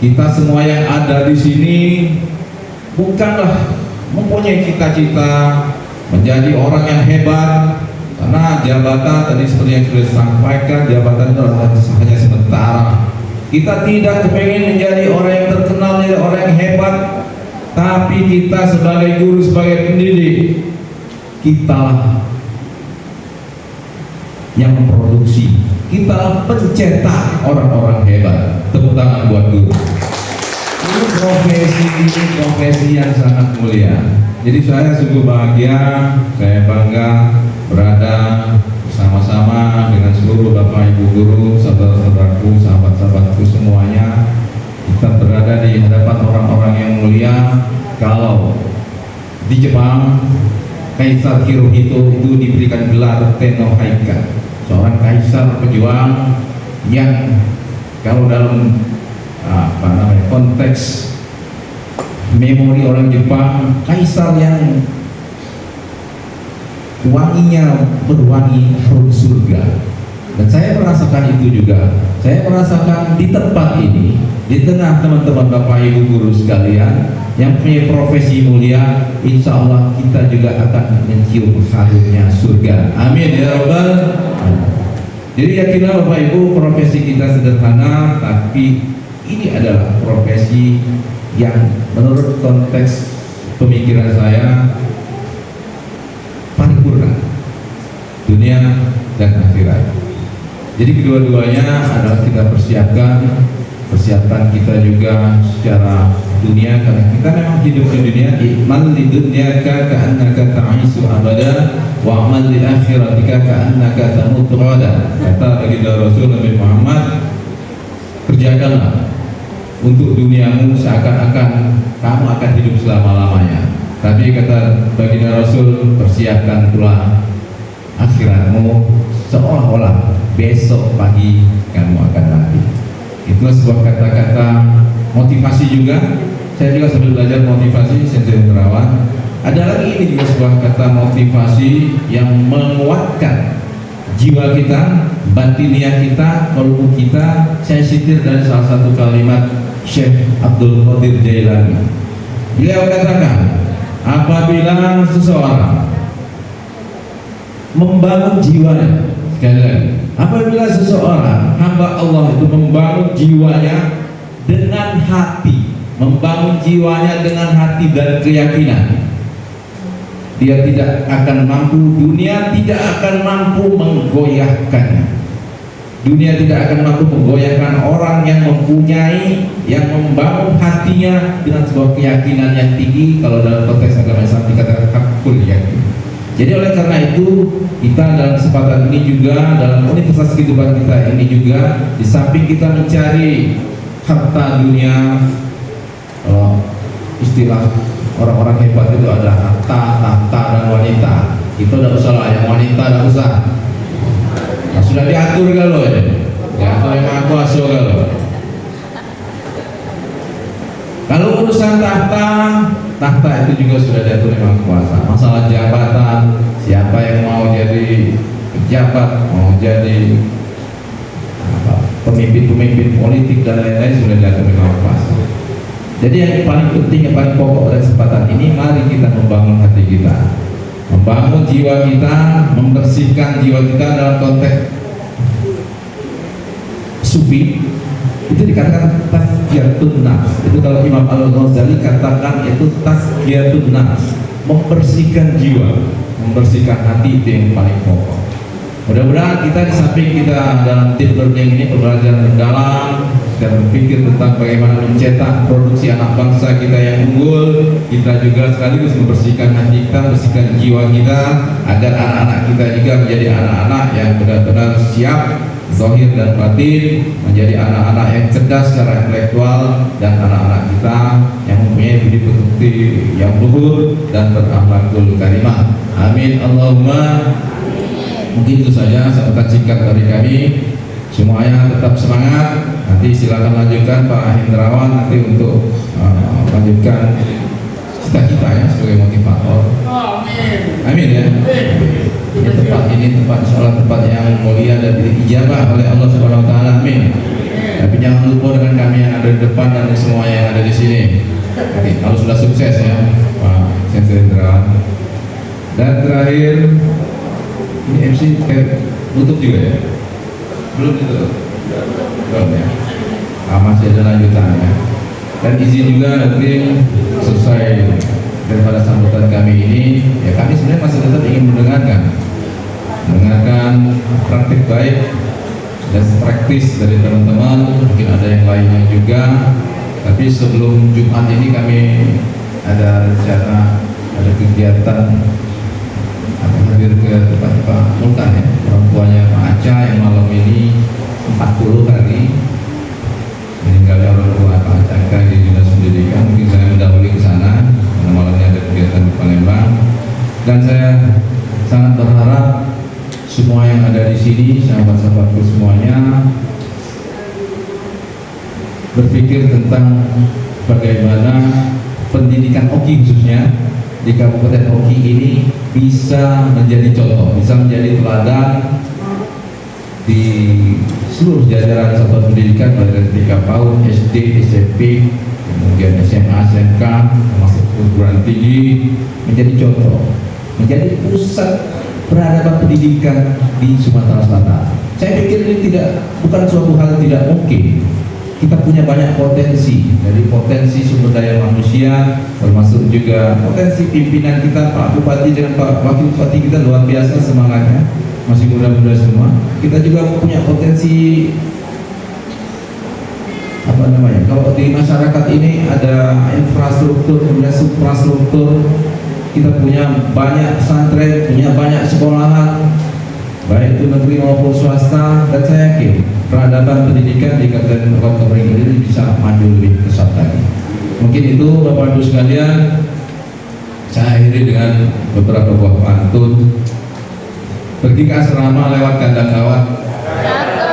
kita semua yang ada di sini bukanlah mempunyai cita-cita menjadi orang yang hebat, karena jabatan tadi seperti yang sudah disampaikan, jabatan itu hanya sementara. Kita tidak kepengen menjadi orang yang terkenal, menjadi orang yang hebat, tapi kita sebagai guru, sebagai pendidik, kita yang memproduksi, kita pencetak orang-orang hebat. Tepuk tangan buat guru. Ini profesi yang sangat mulia. Jadi saya sungguh bahagia, saya bangga berada bersama-sama dengan seluruh Bapak Ibu guru, saudara-saudaraku, sahabat-sahabatku semuanya. Kita berada di hadapan orang-orang yang mulia. Kalau di Jepang, Kaisar Hirohito itu diberikan gelar Tenno Haika, seorang kaisar pejuang yang kalau dalam konteks memori orang Jepang, kaisar yang wanginya berwangi harum surga. Dan saya merasakan itu juga. Saya merasakan di tempat ini, di tengah teman-teman Bapak Ibu guru sekalian yang punya profesi mulia, insya Allah kita juga akan mencium harumnya surga. Amin ya Rabbal alamin. Jadi yakinlah Bapak Ibu, profesi kita sederhana, tapi ini adalah profesi yang menurut konteks pemikiran saya paripurna, dunia dan akhirat. Jadi kedua-duanya adalah kita persiapkan kita juga secara dunia, karena kita memang hidup di dunia. Iman di dunia ka'annaka ta'isu abada wa amal di akhiratika ka'annaka tamutu ghadan. Kata baginda Rasul Nabi Muhammad, kerjakanlah untuk duniamu seakan-akan kamu akan hidup selama-lamanya. Tapi kata baginda Rasul, persiapkan pula akhiratmu seolah-olah besok pagi kamu akan mati. Itulah sebuah kata-kata motivasi juga. Saya juga sambil belajar motivasi, Sensei Terawan. Ada lagi ini juga sebuah kata motivasi yang menguatkan jiwa kita, batiniah kita, kolbu kita. Saya sitir dari salah satu kalimat Syekh Abdul Qadir Jailani. Beliau katakan, apabila seseorang membangun jiwanya, sekali lagi, apabila seseorang hamba Allah itu membangun jiwanya dengan hati, membangun jiwanya dengan hati dan keyakinan, dia tidak akan mampu, dunia tidak akan mampu menggoyahkannya. Dunia tidak akan mampu menggoyahkan orang yang mempunyai, yang membangun hatinya dengan sebuah keyakinan yang tinggi. Kalau dalam konteks agama Islam dikatakan hakul yakin. Jadi oleh karena itu, kita dalam kesempatan ini juga, dalam universitas kehidupan kita ini juga, di samping kita mencari harta dunia, istilah orang-orang hebat itu ada harta, tahta, dan wanita. Itu tidak usah lah, yang wanita tidak usah. Nah, sudah diatur kalau ya, diatur yang aku asuh kalau. Kalau urusan tahta itu juga sudah diatur yang kuasa. Masalah jabatan, siapa yang mau jadi pejabat, mau jadi pemimpin politik dan lain-lain sudah diatur yang kuasa. Jadi yang paling penting, yang paling pokok pada kesempatan ini, mari kita membangun hati kita, membangun jiwa kita, membersihkan jiwa kita dalam konteks sufi. Itu dikatakan tazkiyatun nafs. Itu kalau Imam Al-Ghazali katakan itu tazkiyatun nafs, membersihkan jiwa, membersihkan hati, itu yang paling pokok. Mudah-mudahan kita di samping kita dalam tim learning ini pembelajaran mendalam dan berpikir tentang bagaimana mencetak produksi anak bangsa kita yang unggul, kita juga sekaligus membersihkan hati kita, membersihkan jiwa kita, agar anak-anak kita juga menjadi anak-anak yang benar-benar siap zahir dan batin, menjadi anak-anak yang cerdas secara intelektual, dan anak-anak kita yang mempunyai budi pekerti yang luhur dan berakhlakul karimah. Amin Allahumma. Mungkin itu saja sambutan singkat dari kami. Semuanya tetap semangat. Nanti silakan lanjutkan Pak Hendrawan nanti untuk lanjutkan cita-cita ya sebagai motivator. Amin ya. Ini tempat, insya Allah tempat yang mulia dan diijabah oleh Allah Subhanahu wa taala. Amin. Tapi jangan lupa dengan kami yang ada di depan dan semua yang ada di sini. Oke, kalau sudah sukses ya, Pak Sendra. Dan terakhir, ini MC tutup juga ya? Belum ditutup? Belum ya? Masih ada lanjutannya. Dan izin juga nanti selesai daripada sambutan kami ini, ya kami sebenarnya masih tetap ingin mendengarkan praktik baik dan praktis dari teman-teman. Mungkin ada yang lainnya juga. Tapi sebelum Jumat ini kami ada rencana, ada kegiatan hadir ke tempat Pak Multan ya, orang tuanya Pak Aca yang malam ini 40 hari meninggalnya orang tua Pak Aca di Dinas Pendidikan. Mungkin saya mendahului ke sana karena malamnya ada kegiatan di Palembang. Dan saya sangat berharap semua yang ada di sini, sahabat-sahabatku semuanya, berpikir tentang bagaimana pendidikan Oki khususnya di Kabupaten Oki ini bisa menjadi contoh, bisa menjadi teladan di seluruh jajaran satuan pendidikan dari tingkat PAUD, SD, SMP, kemudian SMA, SMK, termasuk perguruan tinggi, menjadi contoh, menjadi pusat peradaban pendidikan di Sumatera Selatan. Saya pikir ini bukan suatu hal tidak mungkin. Kita punya banyak potensi, dari potensi sumber daya manusia, termasuk juga potensi pimpinan kita, Pak Bupati dengan Pak Wakil Bupati kita luar biasa semangatnya, masih muda-muda semua. Kita juga punya potensi kalau di masyarakat ini ada infrastruktur, kemudian suprastruktur. Kita punya banyak pesantren, punya banyak sekolahan, baik itu negeri maupun swasta, dan saya yakin peradaban pendidikan di Kabupaten Kota Beringin ini bisa maju lebih pesat lagi. Mungkin itu Bapak Ibu sekalian, saya akhiri dengan beberapa buah pantun. Pergi ke asrama lewat kandang kawat.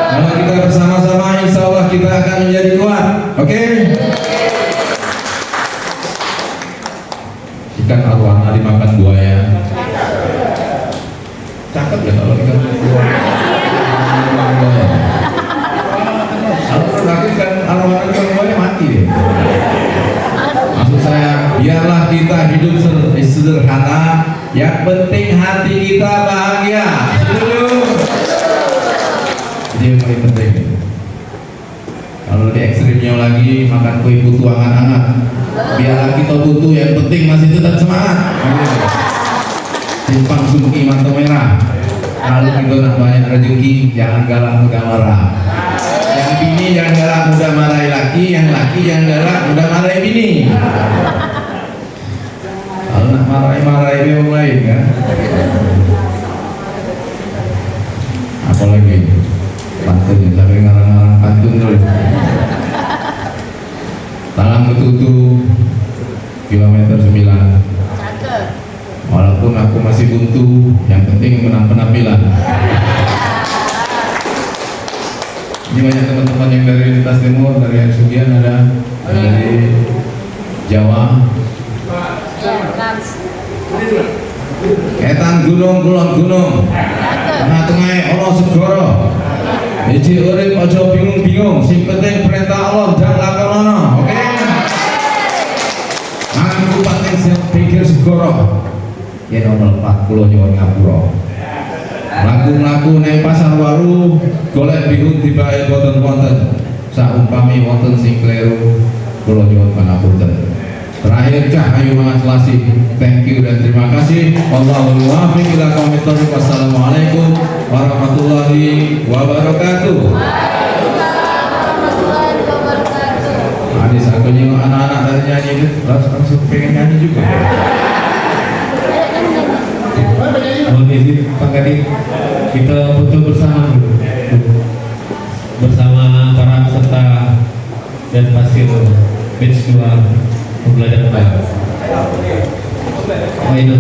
Kalau kita bersama-sama, insya Allah kita akan menjadi kuat. Oke? Ikan arwana dimakan buaya. Cakep ya kalau ikan arwana dimakan buaya. Kalau lagi kan arwana dimakan buaya mati deh. Maksud saya, biarlah kita hidup sederhana, yang penting hati kita bahagia. Setuju? Ini yang paling penting. Kalau di ekstrimnya lagi makan kue putu hangat-hangat, biarlah kita butuh, yang penting masih tetap semangat. Simpang sungki mantap merah. Kalau kita nak banyak rezeki, jangan galak mudah marah. Yang bini jangan galak mudah marahi laki, yang laki jangan galak mudah marahi bini. Kalau nak marahi orang lain kan. Apalagi pantun, sampai ngarang-ngarang pantun dulu. Talang betutu kilometer 9. Walaupun aku masih buntu, yang penting menang penampilan. Ini banyak teman-teman yang dari lintas timur, dari Sugian ada, dari Jawa. Etan gunung kulon gunung, tengah-tengah Allah segoro. Iji urip ojo bingung-bingung, sing penting perintah Allah dan lakonono. Oke? Mangan kupating sing pikir segoro. Ya nomor 40 nyuwun ngapura. Laku-laku neng pasar waru, golek bingung tibae boten wonten. Saumpami wonten sing kleru, kula nyuwun pangapunten. Terakhir Cahayu Mangat Selasih, thank you dan terima kasih. Wallahul muwaffiq ila aqwamit thoriq. Wassalamualaikum warahmatullahi wabarakatuh. Adis aku nyengok anak-anak dari nyanyi itu, langsung pengen nyanyi juga. Mohon izin Pak Kadin, kita foto bersama dulu, bersama para peserta dan hasil batch 2 pembelajaran. Pak Inu.